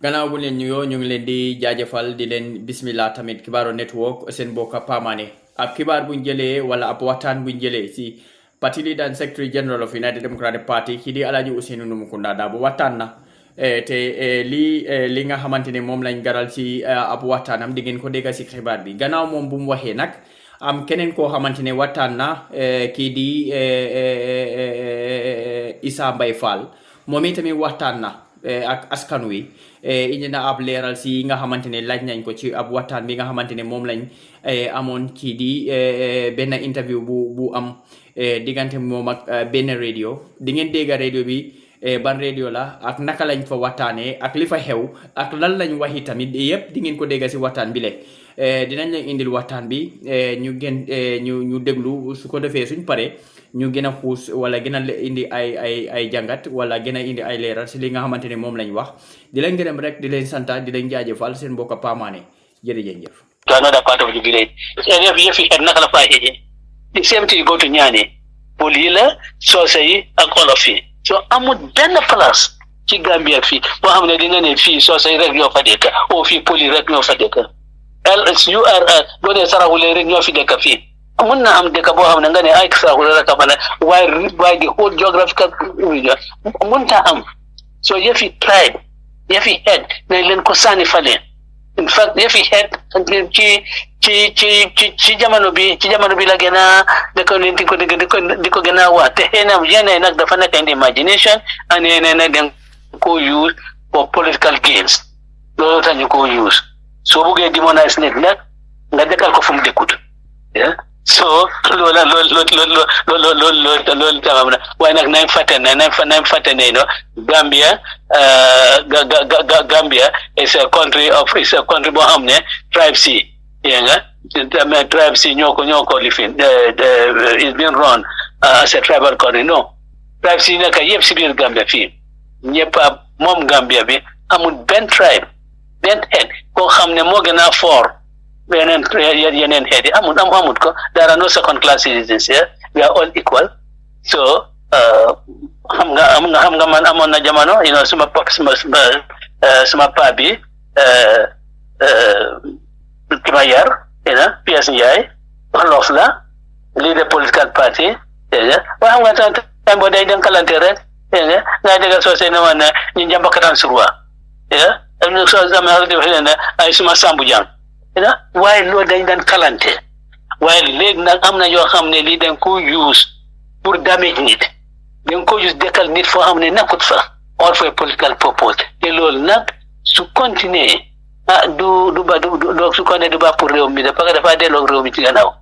gannaaw bu leen nuyoo ñu ngi leen di jaajëfal di leen bismillah tamit Kibaru Network seen bokka Pamane ab kibaar buñ jëlee wala ab waxtaan buñ jëlee si party leader and secretary general of United Democratic Party kii di Alhaji Ousainou Darboe waxtaan na te li nga xamante ne moom lañ garal si ab waxtaanam di ngeen ko dégg si xibaar bi gannaaw moom bu mu waxee nag am keneen koo xamante ne waxtaan na kii di Essa Mbaye Fall moom itamit waxtaan na ak askan wi indi na ab leeral si nga xamante ne laaj nañ ko ci ab waxtaan bi nga xamante ne moom lañ amoon kii di benn interview bu am diggante moom ak benn radio di ngeen dégg radio bi ban radio la ak naka lañ fa waxtaanee ak li fa xew ak lan lañ waxi tamit yëpp di ngeen ko dégg si waxtaan bi le dinañ leen indil waxtaan bi ñu déglu su ko defee suñ pare ñu gën a xuus wala gën a indi ay jàngat wala gën a indi ay leeral si li nga xamante ne moom lañ wax di leen gërëm rek di leen santa di leen jaajëfal seen mbokk Pamane jërëjëf. To another part of the village. If you had nakala fa the same thing you go to Nyani, Polila, Sosai, and all of it. So amul benn place ci Gambia fii boo xam ne dina ne fii Sosai rek ñoo fa dëkk o fii Poli rek ñoo fa dëkk LSUR boo dee Sarawule rek ñoo fi dëkk fii mun na am dëkk boo xam ne nga ne ay Sarawule rek a mën a waaye the whole geographical region mun ta am so yëfi tribe yëfi head nañ leen ko sànni fale in fact yëfi head ci jamono bi la gën a di ko gën a wax te xëy na yeneen nag dafa nekk in the imagination and yeneen nag dañ ko use for political gains loolu tax ñu ko use soo buggee demonize nit nag nga dëkkal ko fu mu dëkkut so loolu tamam na waaye nag nañ fàtte ne no Gambia is a country boo xam ne tribe si nga tribe si ñoo ko lifin it's been run as a tribal country no tribe si nekk yëpp si biir Gambia fii ñëpp moom Gambia bi amul benn tribe benn head koo xam ne moo gën a fort yeneen head yi amut ko there are no second class citizens here we are all equal so xam nga man amoon na jamono suma pa bi ki ma yar P.S. Ndiaye Wolof la leader political party waaye xam nga time boo day denkalante rek nga dégg soosey ne woon ne ñu njambakataan surwa ay suma sambu jàng waaye loolu dañ daan kalante waaye léegi nag am na yoo xam ne lii dañ ko use pour damage nit dañ ko use dekkal nit foo xam ne nekkut fa all for a political purpose te loolu nag su continuer du ba pour réew mi parce que dafa delloo réew mi ci gannaaw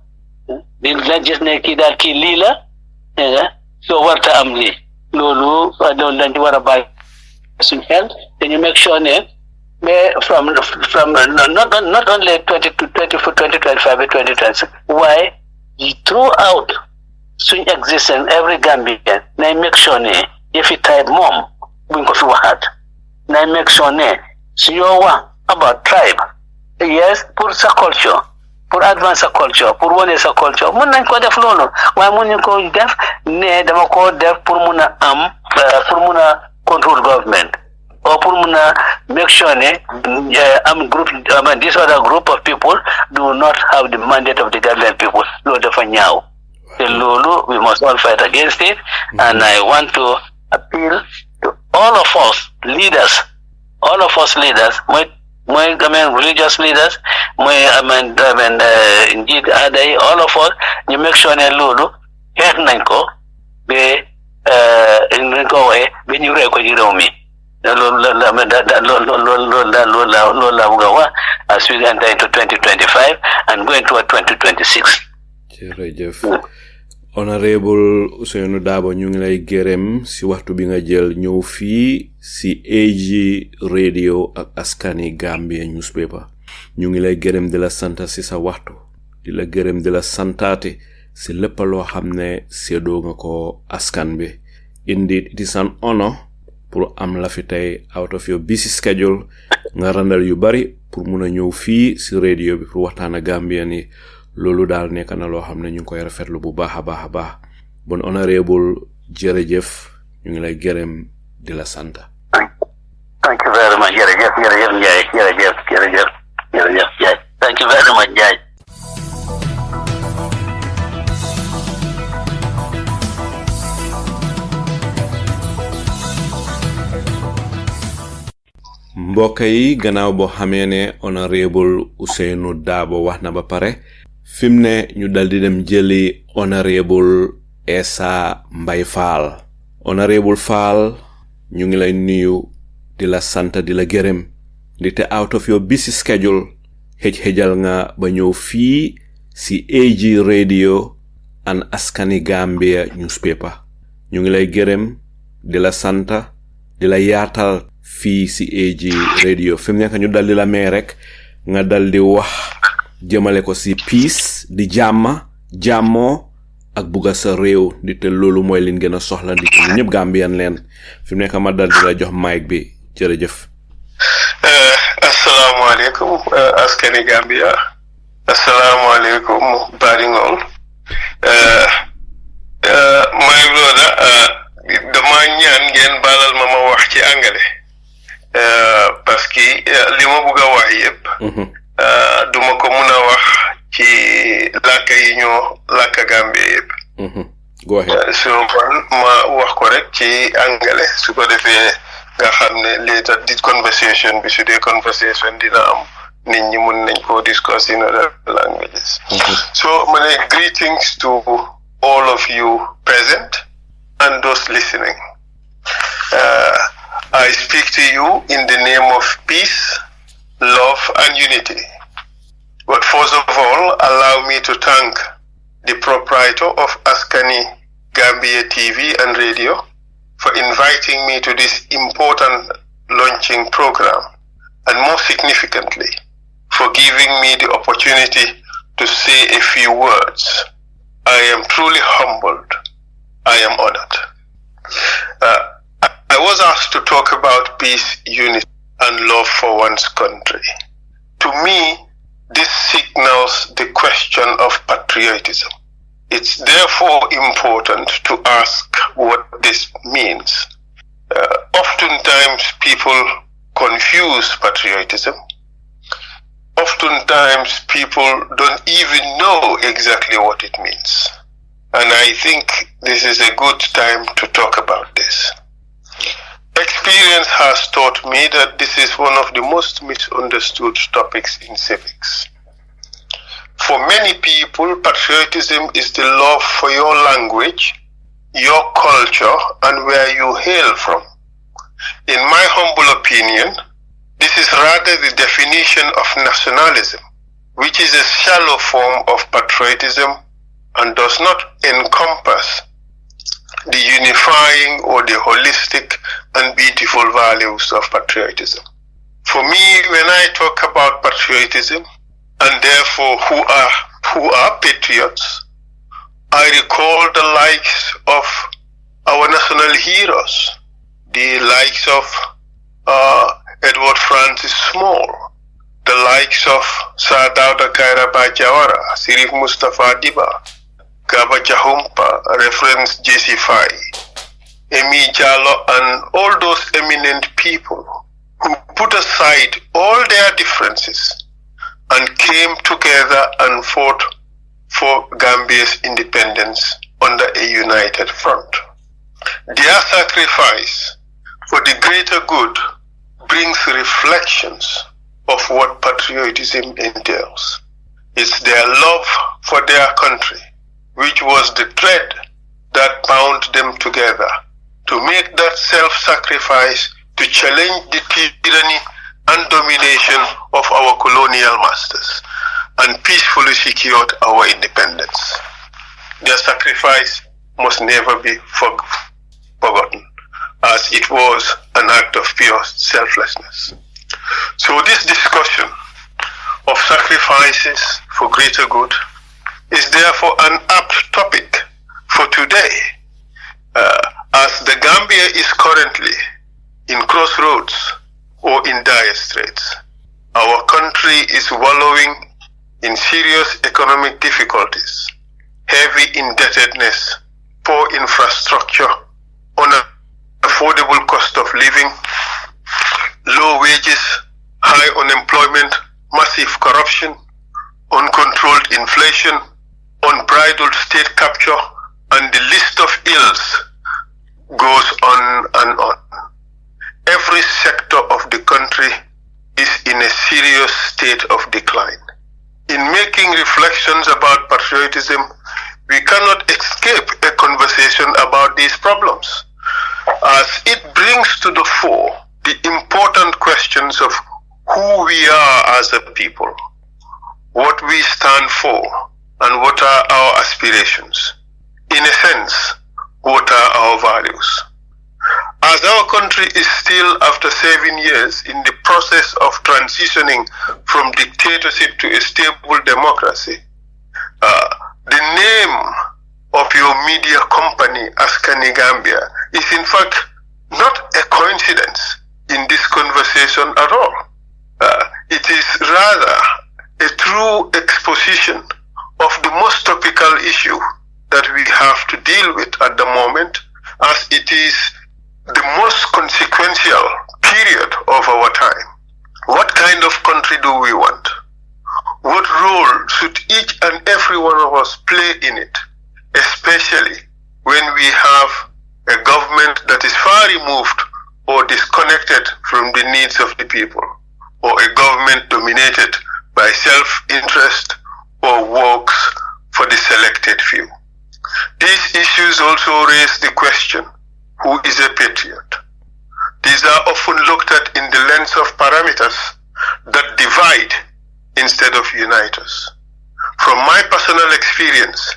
di la gis ne kii daal kii lii la soo warta am lii loolu dañ ci war a bàyyi suñ xel te ñu make sure ne mais from not only 2025 but 2026 why throughout suñ existence every Gambian nay make sure ne yëfi tribe moom buñ ko fi waxaat nay make sure ne su ñoo wax about tribe yes pour sa culture pour advance sa culture pour wone sa culture mun nañ ko def loolu waaye mun nañ ko def ne dama ko def pour mun a am pour mun a control government or pour mun a make sure ne this other group of people do not have the mandate of the Gambian people loolu dafa ñaaw te loolu we must all fight against it and I want to appeal to all of us leaders mooy religious leaders mooy njiit aada yi all of us ñu make sure ne loolu xeex nañ ko ba nañ ko waxee ba ñu rey ko ci réew mi loolu la bëgg a wax as we enter into 2025 and going toward 2026. jërëjëf Honorable Ousainou Darboe ñu ngi lay gërëm si waxtu bi nga jël ñëw fii si AG radio ak askani Gambia newspaper ñu ngi lay gërëm di la sant si sa waxtu di la gërëm di la santaate si lépp loo xam ne séddoo nga ko askan bi indeed it is an honor pour am la fi tey out of your busy schedule nga randal yu bari pour mun a ñëw fii si radio bi pour waxtaan ak Gambian yi loolu daal nekk na loo xam ne ñu ngi koy rafetlu bu baax a baax bon honorable jërëjëf ñu ngi lay gërëm di la sant Thank you very much. Jërëjëf Ndiaye. Jërëjëf Ndiaye. Thank you very much, Ndiaye. mbokk yi gannaaw boo xamee ne honorable Ousainou Darboe wax na ba pare fim ne ñu daldi dem jëli honorable Essa Mbaye Fall. Honorable Fall, ñu ngi lay nuyu di la sant di la gërëm di te out of your busy schedule xëjal nga ba ñëw fii si AG Radio and Askani Gambia newspaper. ñu ngi lay gërëm di la sant di la yaatal fii si AG Radio fim nekk ñu daldi la mee rek nga daldi wax jëmale ko si peace di jàmmoo ak buga sa réew di te loolu mooy liñ gën a soxla di ñu ñëpp Gambian leen fi mu nekk ma dal di la jox mic bi jërëjëf. Assalamu alaikum askani Gambia. Assalamu alaikum baringol. My brother, dama ñaan ngeen balal ma wax ci angale parce que li ma bëgg a wax yépp duma ko mëna wax ci làkk yi ñoo làkk Gambie yépp. Go ahead. So ma wax ko rek ci angale su ko defee nga xam ne later di conversation bi su dee conversation dina am nit ñi mun nañ ko discuss in other languages. So ma ne greetings to all of you present and those listening. I speak to you in the name of peace, love, and unity. But first of all, allow me to thank the proprietor of Askani Gambia TV and Radio for inviting me to this important launching program, and more significantly, for giving me the opportunity to say a few words. I am truly humbled. I am honored. I was asked to talk about peace, unity, and love for one's country. To me, this signals the question of patriotism. It's therefore important to ask what this means. Oftentimes people confuse patriotism. Oftentimes people don't even know exactly what it means. And I think this is a good time to talk about this. Experience has taught me that this is one of the most misunderstood topics in civics. For many people, patriotism is the love for your language, your culture, and where you hail from. In my humble opinion, this is rather the definition of nationalism, which is a shallow form of patriotism and does not encompass the unifying or the holistic and beautiful values of patriotism. For me, when I talk about patriotism, and therefore who are patriots, I recall the likes of our national heroes, the likes of Edward Francis Small, the likes of Sir Dawda Kairaba Jawara, Sirif Mustafa Diba, Gaba Jahumpa, Reference J.C. Faye, Emi Jallo, and all those eminent people who put aside all their differences and came together and fought for Gambia's independence under a united front. Their sacrifice for the greater good brings reflections of what patriotism entails. It's their love for their country, which was the thread that bound them together to make that self-sacrifice to challenge the tyranny and domination of our colonial masters and peacefully secured our independence. Their sacrifice must never be forgotten, as it was an act of pure selflessness. So this discussion of sacrifices for greater good is therefore an apt topic for today, as the Gambia is currently in crossroads or in dire straits. Our country is wallowing in serious economic difficulties, heavy indebtedness, poor infrastructure, unaffordable cost of living, low wages, high unemployment, massive corruption, uncontrolled inflation, unbridled state capture, and the list of ills goes on and on. Every sector of the country is in a serious state of decline. In making reflections about patriotism, we cannot escape a conversation about these problems, as it brings to the fore the important questions of who we are as a people, what we stand for, and what are our aspirations. In a sense, what are our values? As our country is still, after 7 years, in the process of transitioning from dictatorship to a stable democracy, the name of your media company, Askani Gambia, is in fact not a coincidence in this conversation at all. It is rather a true exposition of the most topical issue that we have to deal with at the moment, as it is the most consequential period of our time. What kind of country do we want? What role should each and every one of us play in it, especially when we have a government that is far removed or disconnected from the needs of the people, or a government dominated by self-interest or works for the selected few? These issues also raise the question, who is a patriot? These are often looked at in the lens of parameters that divide instead of unite us. From my personal experience,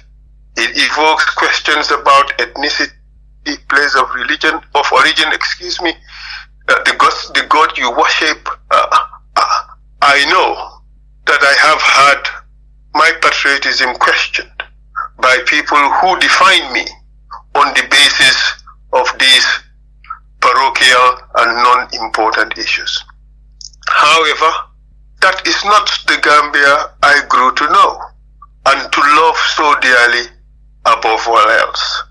it evokes questions about ethnicity, place of origin, the God you worship. I know that I have had my patriotism questioned by people who define me on the basis of these parochial and non-important issues. However, that is not the Gambia I grew to know and to love so dearly above all else.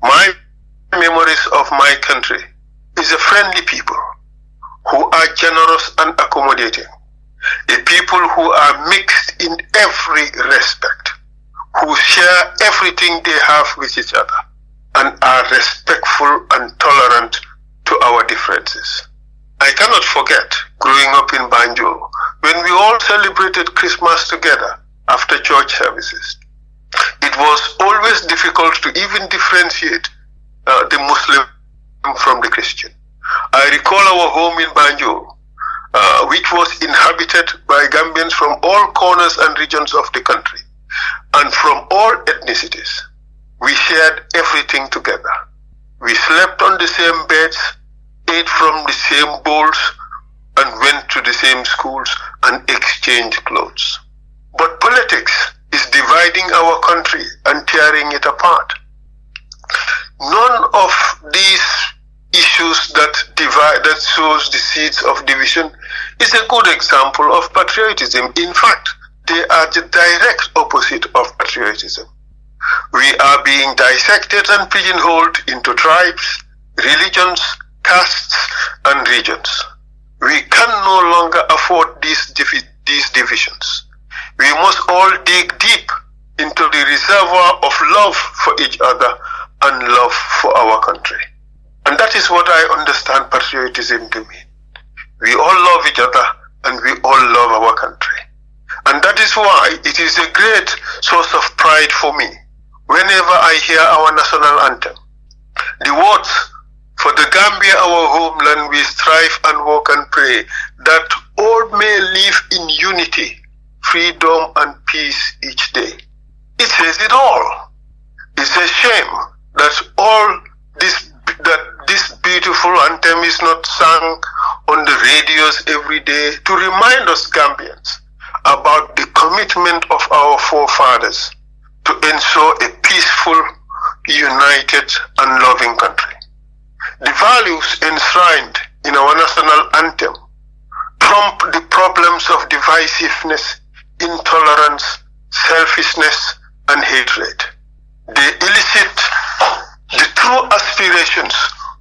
My memories of my country is a friendly people who are generous and accommodating, a people who are mixed in every respect, who share everything they have with each other, and are respectful and tolerant to our differences. I cannot forget growing up in Banjul when we all celebrated Christmas together after church services. It was always difficult to even differentiate the Muslim from the Christian. I recall our home in Banjul, which was inhabited by Gambians from all corners and regions of the country, and from all ethnicities. We shared everything together. We slept on the same beds, ate from the same bowls, and went to the same schools and exchanged clothes. But politics is dividing our country and tearing it apart. None of these issues that shows the seeds of division is a good example of patriotism. In fact, they are the direct opposite of patriotism. We are being dissected and pigeonholed into tribes, religions, castes, and regions. We can no longer afford these divisions. We must all dig deep into the reservoir of love for each other and love for our country. And that is what I understand patriotism to mean. We all love each other and we all love our country. And that is why it is a great source of pride for me whenever I hear our national anthem. The words, "For the Gambia, our homeland, we strive and work and pray that all may live in unity, freedom and peace each day." It says it all. It's a shame that this beautiful anthem is not sung on the radios every day to remind us Gambians about the commitment of our forefathers to ensure a peaceful, united and loving country. The values enshrined in our national anthem trump the problems of divisiveness, intolerance, selfishness and hatred. They elicit the true aspirations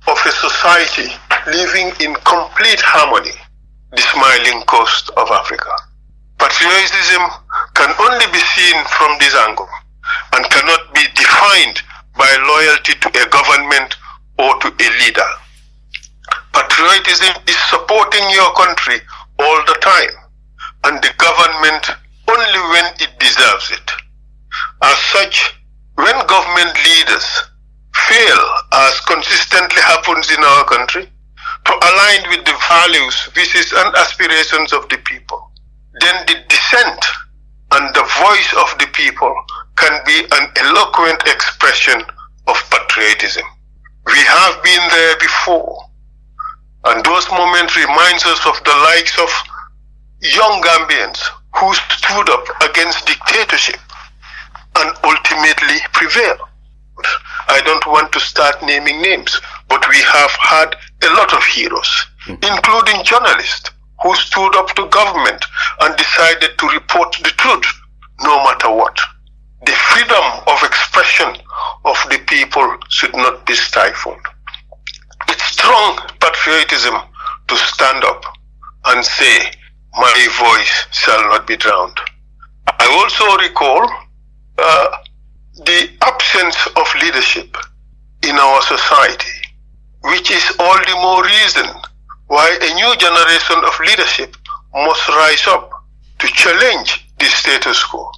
of a society living in complete harmony, the smiling coast of Africa. Patriotism can only be seen from this angle and cannot be defined by loyalty to a government or to a leader. Patriotism is supporting your country all the time and the government only when it deserves it. As such, when government leaders fail, as consistently happens in our country, to align with the values, wishes, and aspirations of the people, then the dissent and the voice of the people can be an eloquent expression of patriotism. We have been there before, and those moments reminds us of the likes of young Gambians who stood up against dictatorship and ultimately prevailed. I don't want to start naming names, but we have had a lot of heroes, including journalists who stood up to government and decided to report the truth no matter what. The freedom of expression of the people should not be stifled. It's strong patriotism to stand up and say, my voice shall not be drowned. I also recall the absence of leadership in our society, which is all the more reason why a new generation of leadership must rise up to challenge the status quo.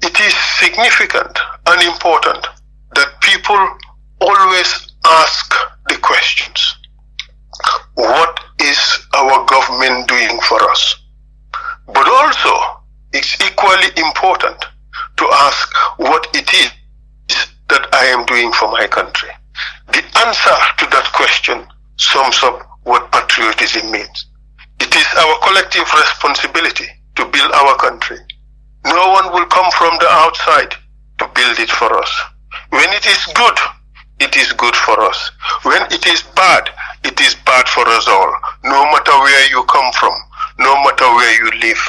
It is significant and important that people always ask the questions. What is our government doing for us? But also, it's equally important to ask what it is that I am doing for my country. The answer to that question sums up what patriotism means. It is our collective responsibility to build our country. No one will come from the outside to build it for us. When it is good for us. When it is bad for us all, no matter where you come from, no matter where you live.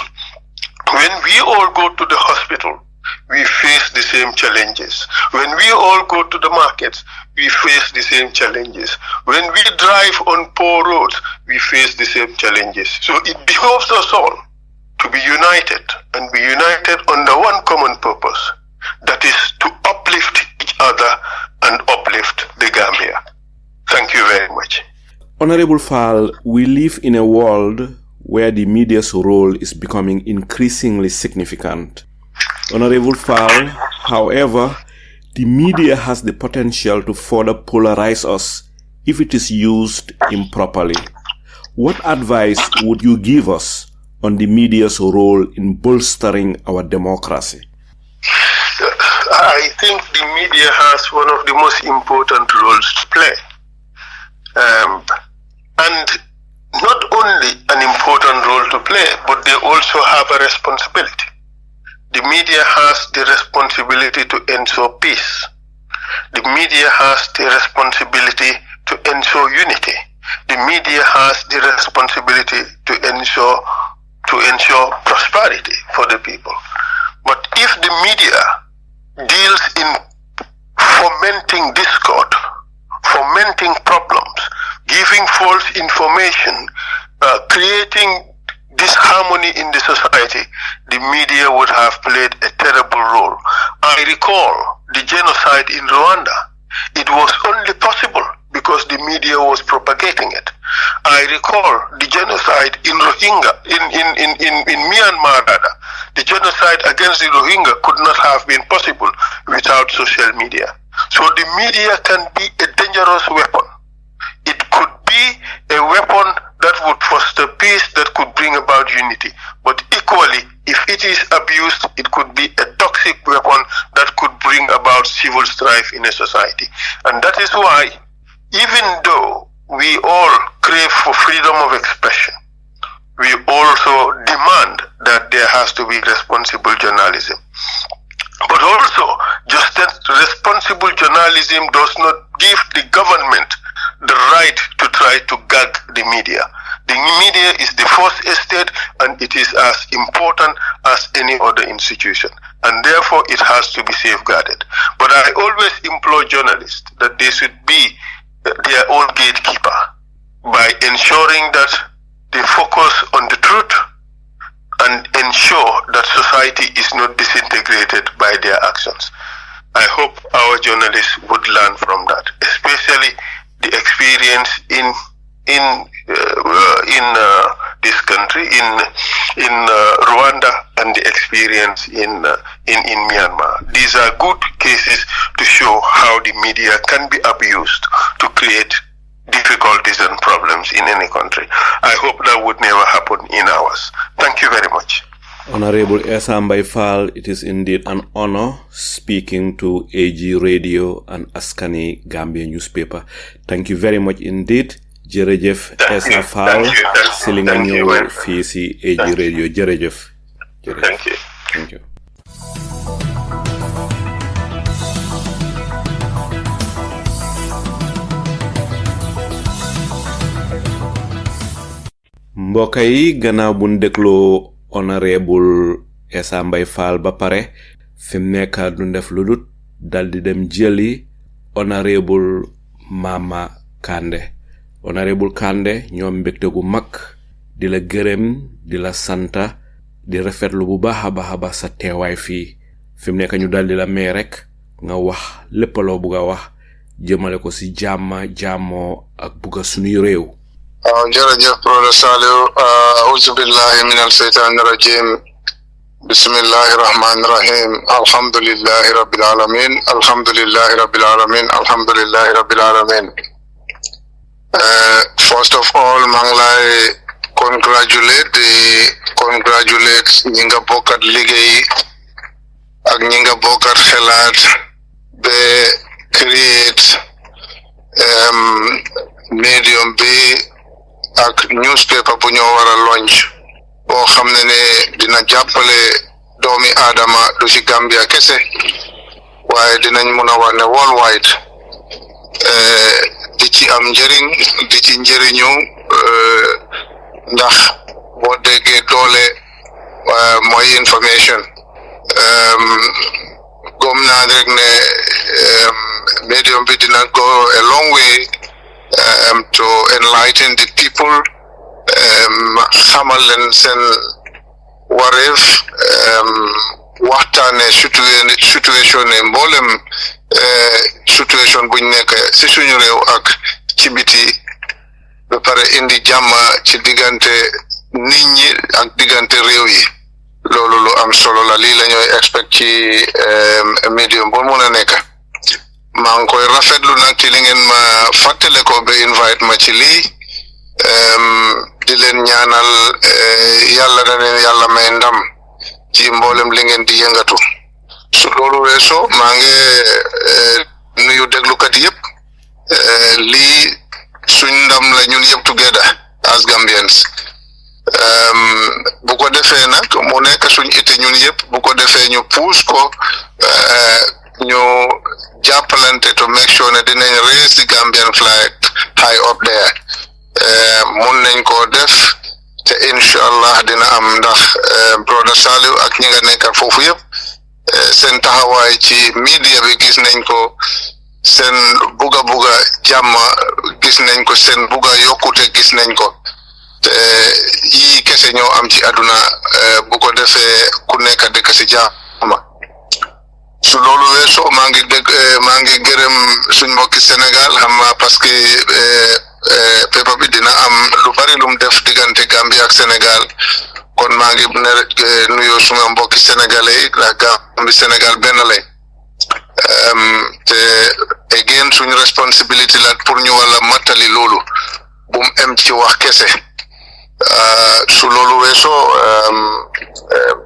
When we all go to the hospital, we face the same challenges. When we all go to the markets, we face the same challenges. When we drive on poor roads, we face the same challenges. So it behoves us all to be united and be united under one common purpose, that is to uplift each other and uplift the Gambia. Thank you very much. Honorable Fall, we live in a world where the media's role is becoming increasingly significant. Honorable Fall, however, the media has the potential to further polarize us if it is used improperly. What advice would you give us on the media's role in bolstering our democracy? I think the media has one of the most important roles to play. And not only an important role to play, but they also have a responsibility. The media has the responsibility to ensure peace. The media has the responsibility to ensure unity. The media has the responsibility to ensure prosperity for the people. But if the media deals in fomenting discord, fomenting problems, giving false information, creating disharmony in the society, the media would have played a terrible role. I recall the genocide in Rwanda. It was only possible because the media was propagating it. I recall the genocide in Rohingya, in Myanmar rather. The genocide against the Rohingya could not have been possible without social media. So the media can be a dangerous weapon. It could be a weapon that would foster peace, that could bring about unity. But equally, if it is abused, it could be a toxic weapon that could bring about civil strife in a society. And that is why, even though we all crave for freedom of expression, we also demand that there has to be responsible journalism. But also, just that responsible journalism does not give the government the right to try to gag the media. The media is the first estate and it is as important as any other institution. And therefore, it has to be safeguarded. But I always implore journalists that they should be their own gatekeeper. by ensuring that they focus on the truth and ensure that society is not disintegrated by their actions. I hope our journalists would learn from that, especially the experience in this country, in Rwanda, and the experience in Myanmar. These are good cases to show how the media can be abused to create difficulties and problems in any country. I hope that would never happen in ours. Thank you very much. Honorable Essa Mbaye, it is indeed an honor speaking to AG Radio and Askani Gambia newspaper. Thank you very much indeed. Jërëjëf Essa Fall si li nga ñëw fii si AG Radio. Jërëjëf. Thank you. Thank you. mbokk yi gannaaw bu dégloo honorable Essa Mbaye Fall ba pare fi mu nekk du def lu dul dal di dem jëli honorable Mama Kandeh. Honorable Kandeh ñoom mbégte gu mag di la gërëm di la santa di rafetlu bu baax a baax sa teewaay fii fi mu nekk ñu dal di la may rek nga wax lépp loo bugg a wax jëmale ko si jàmmoo ak bugg a suñuy réew. jërëjëf Brother Saliou auzu billahi min al-shaytani rajim bismillahi rahmani rahim alhamdulillahi rabbil alamin alhamdulillahi rabbil alamin alhamdulillahi rabbil alamin. First of all maa ngi lay congratulate ñi nga bokkat liggéey ak ñi nga bokkat xelaat ba create medium bi ak newspaper bu ñoo war a launch boo xam ne dina jàppale doomi aadama du ci Gambia kese waaye dinañ mun a wax ne worldwide di ci am njëriñ di ci njëriñu ndax boo déggee doole mooy information gom naa rek ne medium bi dina go a long way to enlighten the people xamal leen seen wareef waxtaane situation ne mboolem situation buñ nekk si suñu réew ak ci biti ba pare indi jàmm ci diggante nit ñi ak diggante réew yi loolu lu am solo la lii la ñooy expect ci medium bu mun a nekk maa ngi koy rafetlu nag ci li ngeen ma fàttale ko ba invite ma ci lii di leen ñaanal yàlla na leen yàlla may ndam ci mboolem li ngeen di yëngatu su loolu weesoo maa ngi nuyu déglukat yëpp lii suñ ndam la ñun yëpp together as Gambians bu ko defee nag mu nekk suñ ite ñun yëpp bu ko defee ñu puus ko ñu jàppalante to make sure ne dinañ raise the Gambian flag high up there mun nañ ko def te inshallah dina am ndax Brother Saliou ak ñi nga nekkal foofu yëpp seen taxawaay ci media bi gis nañ ko seen buga jàmm gis nañ ko seen buga yokkute gis nañ ko te yii kese ñoo am ci àdduna bu ko defee ku nekk dëkk si jàmm su loolu weesoo maa ngi gërëm suñ mbokki Sénégal xam nga parce que paper bi dina am lu bari lum def diggante Gambia ak Sénégal kon maa ngi nuyoo suma mbokki sénégalais la Gambie Sénégal benn lay te again suñu responsibility la pour ñu wala mattali loolu bum em ci wax kese su loolu weesoo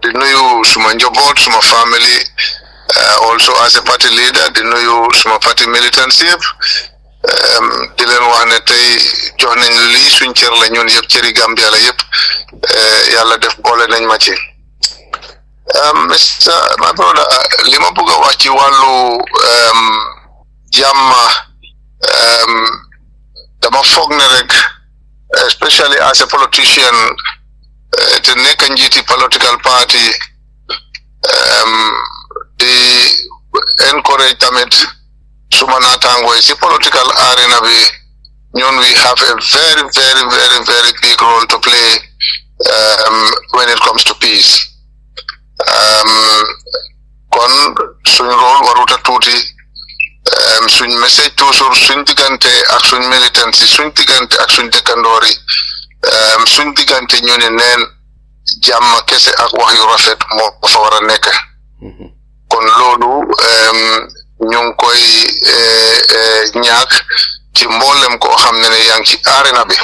di nuyu suma njaboot suma family also as a party leader di nuyu suma party militants yëpp di leen wax ne tey jox nañ lii suñ cër la ñun yëpp cëri Gambia la yëpp yàlla def boole nañ ma ci my brother li ma bëgg a wax ci wàllu jàmm dama foog ne rek especially as a politician te nekk njiiti political party di encourage tamit suma naataangoo yi si political arena bi we have a very, very, very, very big role to play when it comes to peace. Kon suñ role waruta tuuti suñ message toujours suñ diggante ak suñ militancy suñ diggante ak suñ dëkkandoori suñ diggante ñu ne neen jàmm kese ak wax yu rafet moo fa war a nekk kon loolu ñu ngi koy ñaak ci mboolem koo xam ne yaa ngi ci arena bi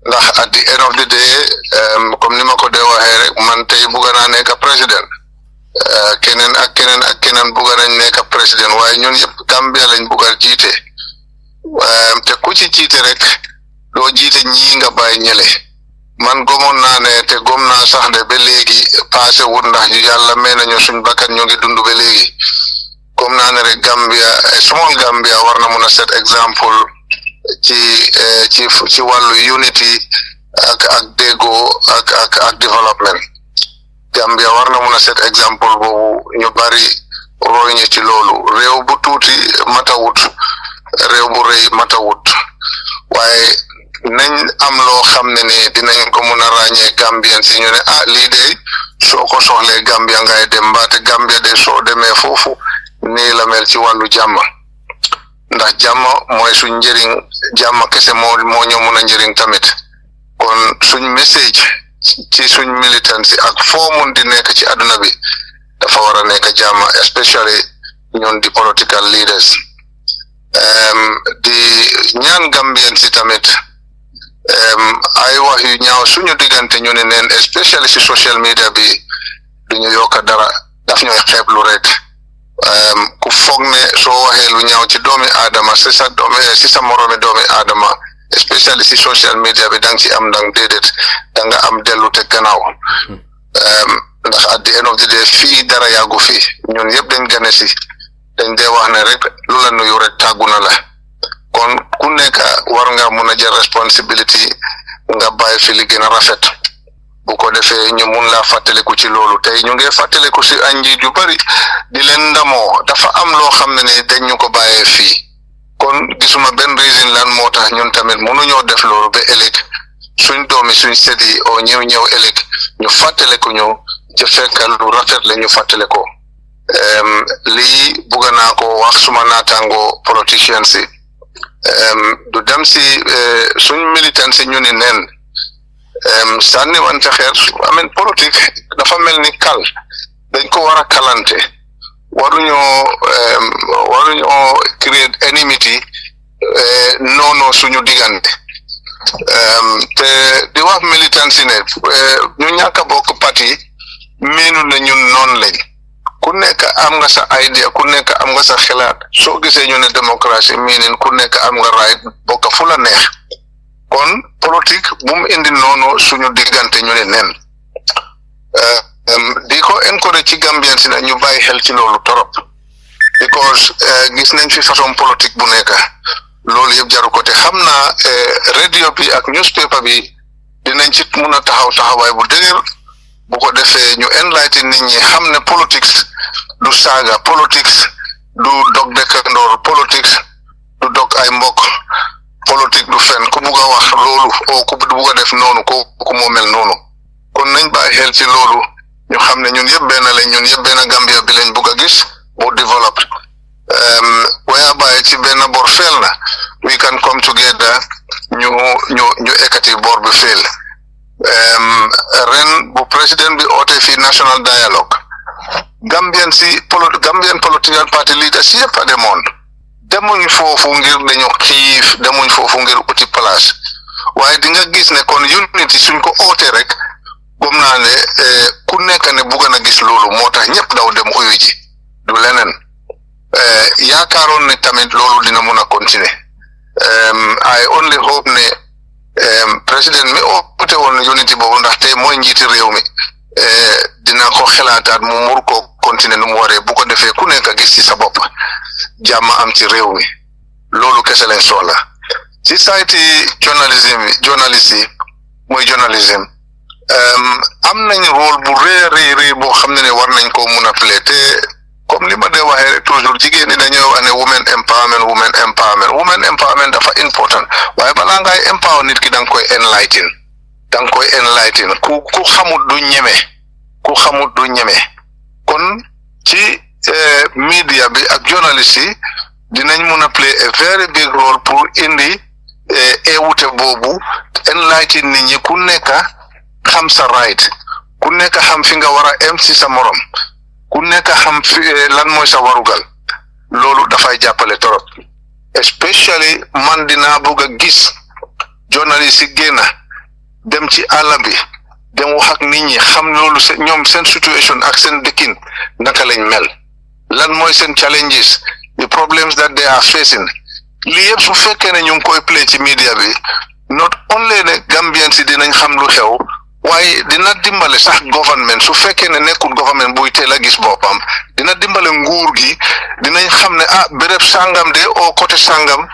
ndax at the end of the day comme ni ma ko dee waxee rek man tey bugga naa nekk président keneen ak keneen bugga nañ nekk président waaye ñun yëpp Gambia lañ buggal jiite te ku ci jiite rek doo jiite ñii nga bàyyi ñële man gomoon naa ne te gom naa sax de ba léegi passé wut ndax yàlla may nañu suñ bakkan ñu ngi dund ba léegi comme naa ne rek Gambia small Gambia war na mun a set exemple ci wàllu unity ak déggoo ak développement Gambia war na mun a set exemple boobu ñu bari roy ñu ci loolu réew bu tuuti matawut réew bu rëy matawut waaye nañ am loo xam ne ni dinañ ko mun a ràññee Gambien si ñu ne lii de soo ko soxlee Gambia ngay dem mbaate Gambia de soo demee foofu nii la mel ci wàllu jàmm ndax jàmm mooy suñ njëriñ jàmm kese moo ñoo mun a njëriñ tamit kon suñ message ci suñ militancy ak foo mun di nekk ci àdduna bi dafa war a nekk jàmm especially ñun di political leaders di ñaan Gambien si tamit ay wax yu ñaaw suñu diggante ñu ne neen especially si social media bi duñu yokka dara daf ñooy xeeblu rek ku foog ne soo waxee lu ñaaw ci doomi aadama si sa moromi doomi aadama especially si social media bi dang ci am ndang déedéet danga am dellu te gannaaw ndax at the end of the day fii dara yàggu fi ñun yëpp dañ gane si dañ dee wax ne rek lu la nuyu rek tàggu na la kon ku nekk war nga mun a jël responsibility nga bàyyi fi li gën a rafet bu ko defee ñu mun laa fàttaliku ci loolu tey ñu ngi fàttaliku si ay njiit yu bari di leen ndamoo dafa am loo xam ne dañ ñu ko bàyyee fii kon gisuma benn reason lan moo tax ñun tamit mënuñoo def loolu ba ëllëg suñ doomi suñ sët yi oo ñëw ëllëg ñu fàttaliku ñu ci fekkal lu rafet la ñu fàttale ko lii bugga naa ko wax suma naataango politician si du dem si suñ militant si ñu ni neen sànni wante xeer amen politique dafa mel ni kal dañ ko war a kalante waruñoo create enmity noonoo suñu diggante te di wax militant si ne ñu ñàkk a bokk parti miinu ne ñun noonu lañ ku nekk am nga sa idea ku nekk am nga sa xalaat soo gisee ñu ne démocratie miinin ku nekk am nga right bokk fu la neex kon politique bu mu indi noonu suñu diggante ñu ne nen di ko encourage ci Gambien si na ñu bàyyi xel ci loolu torop because gis nañ fi façon politique bu nekk loolu yëpp jaru ko te xam naa radio bi ak newspaper bi dinañ ci mun a taxawaay bu dëgër bu ko defee ñu enlighten nit ñi xam ne politics du saaga politics du dog dëkkandoor politics du dog ay mbokk politique du fen ku bugg a wax loolu o ku bugg a def noonu ku moo mel noonu kon nañ bàyyi xel ci loolu ñu xam ne ñun yëpp benn lañ ñun yëpp benn Gambia bi lañ bugg a gis boo développe whereby ci benn bor feel na we can come together ñu ekkati bor bi feel ren bu président bi oote fii national dialogue Gambian political party leaders yëpp a demoon demuñ foofu ngir dañu xiif demuñ foofu ngir uti place waaye di nga gis ne kon unity suñ ko oote rek gom naa ne ku nekk ne bugg na gis loolu moo tax ñëpp daw dem uyu ji du leneen yaakaaroon ne tamit loolu dina mun a continuer I only hope ne président mi oote woon unity boobu ndax tey mooy njiiti réew mi dina ko xelaataat mu mur ko continuer nu mu waree bu ko defee ku nekk gis ci sa bopp jàmm am ci réew mi loolu kese lañ soxla ci sayti journaliste yi mooy journalisme am nañ rôle bu rëy boo xam ne war nañ ko mun a play te comme li ma dee waxee rek toujours jigéen ñi dañuy wax ne women empowerment dafa important waaye balaa ngay empower nit ki da nga koy enlighten ku xamut du ñeme kon ci media bi ak journalist yi dinañ mun a play a very big role pour indi eewute boobu enlighten nit ñi ku nekk xam sa right ku nekk xam fi nga war a em si sa morom ku nekk xam fi lan mooy sa warugal loolu dafay jàppale torop especially man dinaa bëgg a gis journalist yi génn dem ci àll bi dem wax ak nit ñi xam loolu ñoom seen situation ak seen dëkkin naka lañ mel lan mooy seen challenges the problems that they are facing lii yëpp su fekkee ne ñu ngi koy play ci media bi not only ne Gambian si dinañ xam lu xew waaye dina dimbale sax government su fekkee ne nekkul government buy teel a gis boppam dina dimbale nguur gi dinañ xam ne béréb sangam de o côté sangam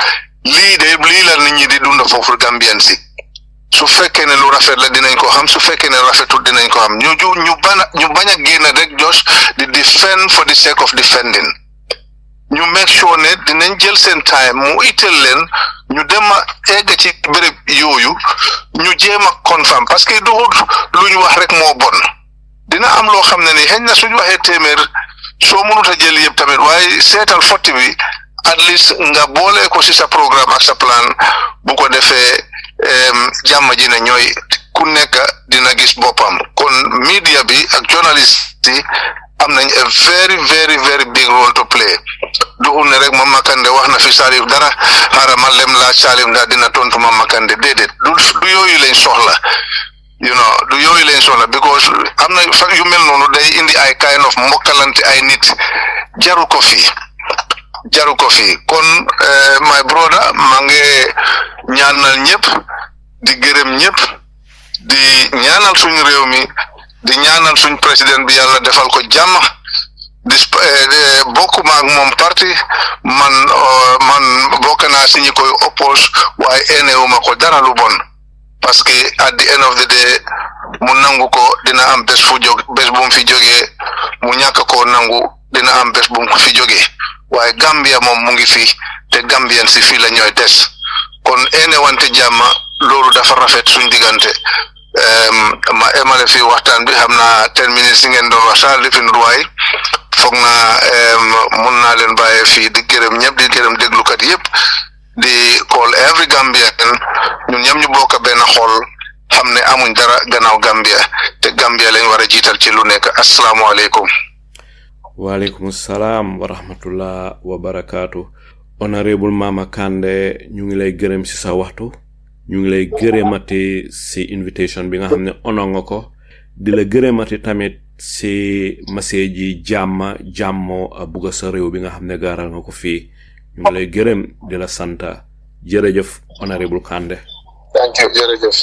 lii la nit ñi di dunda foofu Gambian si su fekkee ne lu rafet la dinañ ko xam su fekkee ne rafetul dinañ ko xam ñu bañ a génn rek just di defend for the sake of defending ñu make sure ne dinañ jël seen time mu itteel leen ñu dem a egg ci béréb yooyu ñu jéem a confirm parce que duhut lu ñu wax rek moo bon dina am loo xam ne ni xëy na suñu waxee téeméer soo mënut a jël yëpp tamit waaye seetal 40 bi at least nga boole ko ci sa programme ak sa plan bu ko defee jàmm ji ne ñooy ku nekk dina gis boppam kon media bi ak journaliste yi am nañ a very very very big role to play duhul ne rek Mama Kandeh wax na fi Salif dara xaaral ma lem laa Salif ndax dina tontu Mama Kandeh déedéet du yooyu lañ soxla du yooyu lañ soxla because am na yu mel noonu day indi ay kind of mbokkalante ay nit jaru ko fi kon my brother maa ngi ñaanal ñëpp di gërëm ñëpp di ñaanal suñu réew mi di ñaanal suñ président bi yàlla defal ko jàmm bokk ma ak moom parti man bokk naa si ñi koy oppose waaye eenewuma ko dara lu bon parce que at the end of the day mu nangu ko dina am bés bu mu fi jógee mu ñàkk koo nangu dina am bés bu mu fi jógee waaye Gambia moom mu ngi fi te Gambian si fii la ñooy des kon eenewante jàmm loolu dafa rafet suñ diggante ma emale fi waxtaan bi xam naa 10 minutes si ngeen doon wax sax lifin ruwaay foog naa mun naa leen bàyyee fii di gërëm ñëpp di gërëm déglukat yëpp di call every Gambian ñun ñëpp ñu bokk benn xol xam ne amuñ dara gannaaw Gambia te Gambia lañ war a jiital ci lu nekk asalaamaaleykum. waaleykum salaam wa rahmatullah wa barakaatu. honorable Mama Kandeh ñu ngi lay gërëm si sa waxtu. ñu ngi lay gërëmati si invitation bi nga xam ne ono nga ko di la gërëmati tamit si message yi jàmmo bugga sa réew bi nga xam ne gaaral nga ko fii ñu ngi lay gërëm di la santa jërëjëf honorable Kandeh. Thank you jërëjëf.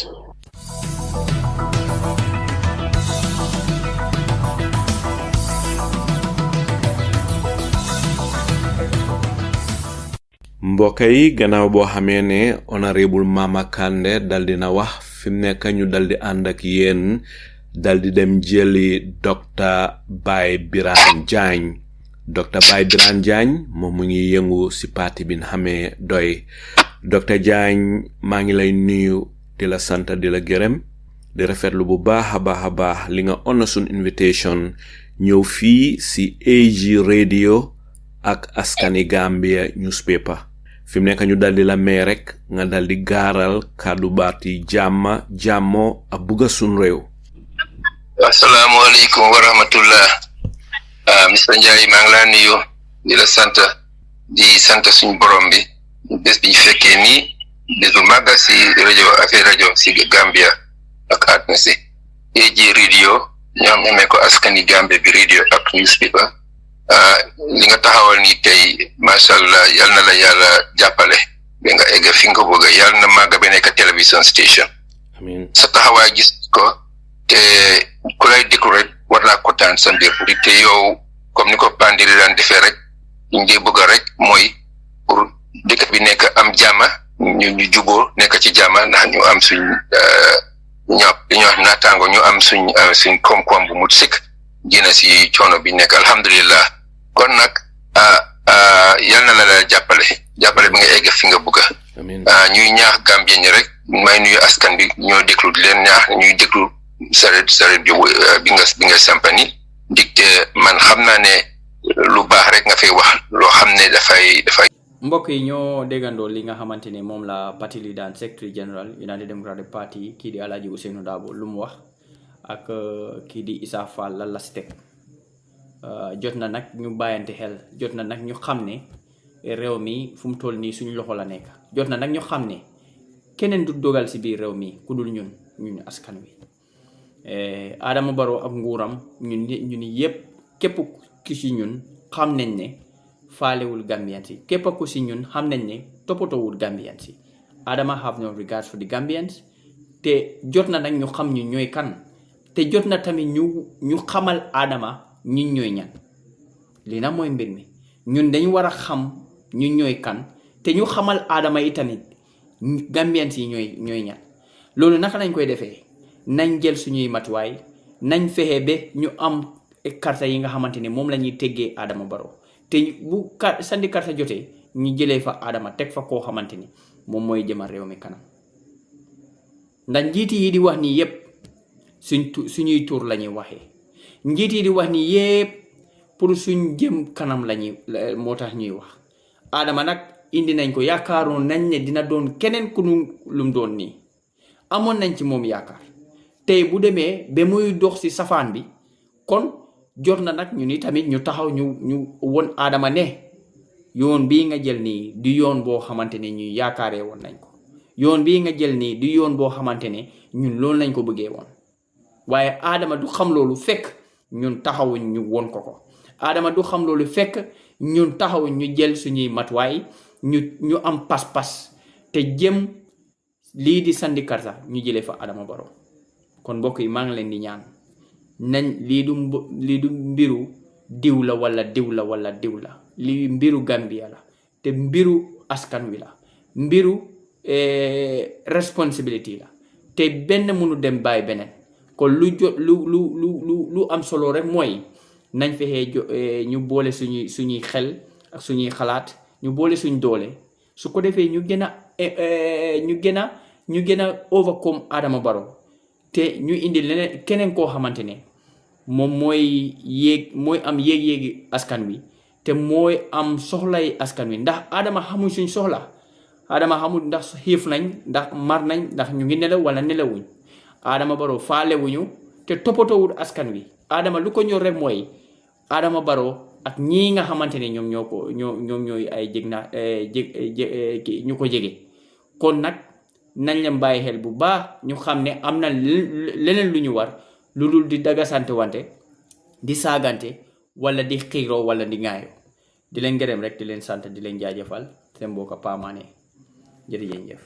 mbokk yi gannaaw boo xamee ne honorable Mama Kandeh dal dina wax fi mu nekk ñu dal di ànd ak yéen dal di dem jëli Dr. Baye Birane Jagne moom mu ngi yëngu si parti bi nga xamee doy Dr. Jagne maa ngi lay nuyu di la sant di la gërëm di rafetlu bu baax a baax li nga honor sun invitation ñëw fii si AG radio ak Askani Gambia newspaper fi mu nekk ñu daldi la may rek nga daldi gaaral kàddu baati jàmmo ak bugga sun réew. asalaamaaleykum wa rahmatullah. Mr. Njie maa ngi laa nuyu di la sant suñu borom bi bés bi fekkee nii bés bu màgg si rajo si Gambia ak àdduna si AG radio ñoom ñemee ko Askani Gambia bi radio ak newspaper. li nga taxawal ni tey macha allah yal na la yàlla jàppale ba nga egg fi nga bëgg yal na màgg ba nekk télévision station. amiin sa taxawaay gis ko te ku lay déglu rek war naa kontaan sa mbir te yow comme ni ko Pandiri daan defee rek ñu ngi bëgg rek mooy pour dëkk bi nekk am jàmm ñu juboo nekk ci jàmm ndax ñu am suñ dañuy wax naataango ñu am suñ koom-koom bu mut sikk génn si coono bi nekk alhamdulillah kon nag yal na la jàppale bi nga egg fi nga bëgg amiin ñuy ñaax Gambien ñi rek may nuyu askan bi ñoo déglu di leen ñaax ñuy déglu saret bi nga sampani dikte man xam naa ne lu baax rek nga fay wax loo xam ne dafay mbokk yi ñoo déggandoo li nga xamante ne moom la parti leader secretary general United Democratic Party kii di Alhaji Ousainou Darboe lu mu wax ak kii di Essa Fall lan la si teg jot na nag ñu bàyyante xel jot na nag ñu xam ne réew mi fu mu toll nii suñu loxo la nekk jot na nag ñu xam ne keneen du dogal si biir réew mi ku dul ñun askan wi Adama Barrow ak nguuram ñun yépp képp ki si ñun xam nañ ne faalewul Gambian si képp ku si ñun xam nañ ne toppatoowul Gambian si Adama have no regards for the Gambians te jot na nag ñu xam ñu ñooy kan te jot na tamit ñu xamal Adama ñun ñooy ñan lii nag mooy mbir mi ñun dañ war a xam ñun ñooy kan te ñu xamal Adama yi tamit Gambian si ñooy ñan loolu naka lañ koy defee nañ jël suñuy matuwaay nañ fexe ba ñu am carte yi nga xamante ne moom la ñuy teggee Adama Barrow te bu sandi carte jotee ñu jëlee fa Adama teg fa koo xamante ni moom mooy jëmal réew mi kanam ndax njiit yi di wax nii yépp suñuy tur la ñuy waxee njiit yi di wax nii yépp pour suñ jëm kanam moo tax ñuy wax Adama nag indi nañ ko yaakaaroon nañ ne dina doon keneen ku lum doon nii amoon nañ ci moom yaakaar tey bu demee ba muy dox ci safaan bi kon jot na nag ñu ni tamit ñu taxaw ñu won Adama ne yoon bii nga jël nii du yoon boo xamante ne ñu yaakaaree woon nañ ko yoon bii nga jël nii du yoon boo xamante ne ñun loolu lañ ko bëggee woon waaye Adama du xam loolu fekk ñun taxawuñ ñu won ko Adama du xam loolu fekk ñun taxawuñ ñu jël suñuy matuwaay ñu am pas-pas te jëm lii di sandi karta ñu jëlee fa Adama Barrow kon mbokk yi maa ngi leen di ñaan nañ lii du mbiru diw la wala diw la lii mbiru Gambia la te mbiru askan wi la mbiru responsibility la te benn mënu dem bàyyi beneen kon lu am solo rek mooy nañ fexe ñu boole suñuy xel ak suñuy xalaat ñu boole suñ doole su ko defee ñu gën a overcome Adama Barrow te ñu indi leneen keneen koo xamante ne moom mooy am yéegi askan wi te mooy am soxlay askan wi ndax Adama xamuñ suñ soxla Adama xamul ndax xiif nañ ndax mar nañ ndax ñu ngi nelaw wala nelawuñ Adama Barrow faalewuñu te toppatoowul askan wi Adama lu ko ñor rek mooy Adama Barrow ak ñii nga xamante ne ñoom ñooy ay ñu ko jege kon nag nañ leen bàyyi xel bu baax ñu xam ne am na leneen lu ñu war lu dul di dagasante wante di saagante wala di xiiroo wala di ŋaayoo di leen gërëm rek di leen sant di leen jaajëfal seen mbokk Pa Mané jërëjëf